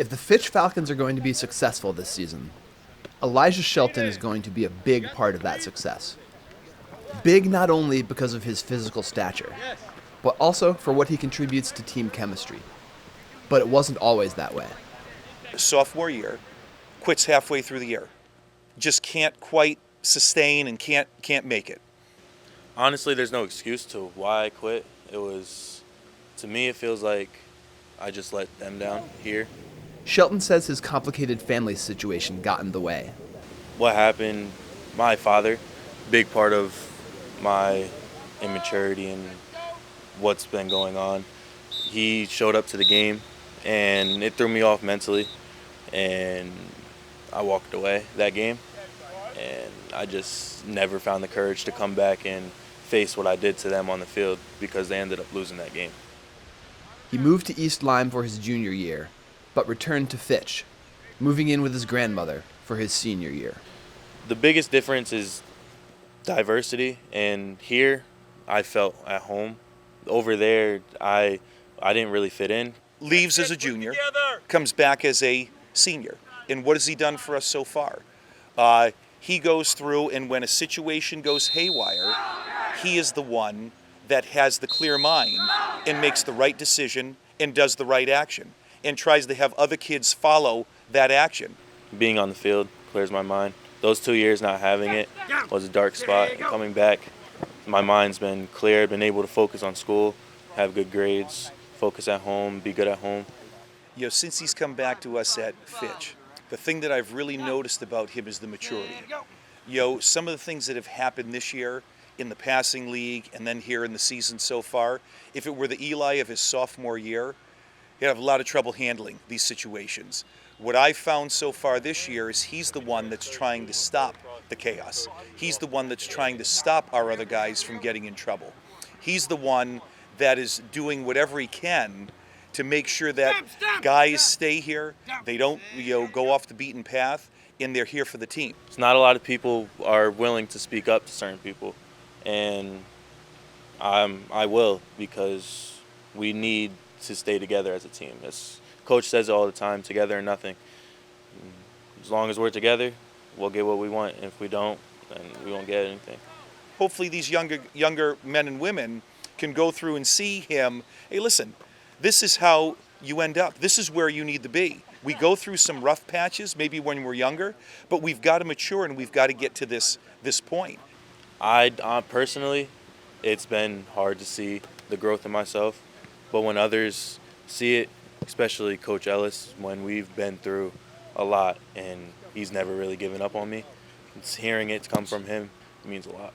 If the Fitch Falcons are going to be successful this season, Elijah Shelton is going to be a big part of that success. Big not only because of his physical stature, but also for what he contributes to team chemistry. But it wasn't always that way. Sophomore year, quits halfway through the year. Just can't quite sustain and can't make it. Honestly, there's no excuse to why I quit. To me, it feels like I just let them down here. Shelton says his complicated family situation got in the way. What happened, my father, big part of my immaturity and what's been going on. He showed up to the game and it threw me off mentally, and I walked away that game, and I just never found the courage to come back and face what I did to them on the field because they ended up losing that game. He moved to East Lyme for his junior year, but returned to Fitch, moving in with his grandmother for his senior year. The biggest difference is diversity, and here I felt at home. Over there, I didn't really fit in. Leaves as a junior, comes back as a senior. And what has he done for us so far? He goes through, and when a situation goes haywire, he is the one that has the clear mind and makes the right decision and does the right action and tries to have other kids follow that action. Being on the field clears my mind. Those 2 years not having it was a dark spot. And coming back, my mind's been clear. I've been able to focus on school, have good grades, focus at home, be good at home. You know, since he's come back to us at Fitch, the thing that I've really noticed about him is the maturity. You know, some of the things that have happened this year in the passing league and then here in the season so far, if it were the Eli of his sophomore year, he'd have a lot of trouble handling these situations. What I've found so far this year is he's the one that's trying to stop the chaos. He's the one that's trying to stop our other guys from getting in trouble. He's the one that is doing whatever he can to make sure that guys stay here, they don't go off the beaten path, and they're here for the team. It's not a lot of people are willing to speak up to certain people, and I will, because we need to stay together as a team. As Coach says it all the time, together or nothing. As long as we're together, we'll get what we want. And if we don't, then we won't get anything. Hopefully these younger men and women can go through and see him, hey, listen, this is how you end up. This is where you need to be. We go through some rough patches, maybe when we're younger, but we've got to mature and we've got to get to this point. I personally, it's been hard to see the growth in myself, but when others see it, especially Coach Ellis, when we've been through a lot and he's never really given up on me, hearing it come from him means a lot.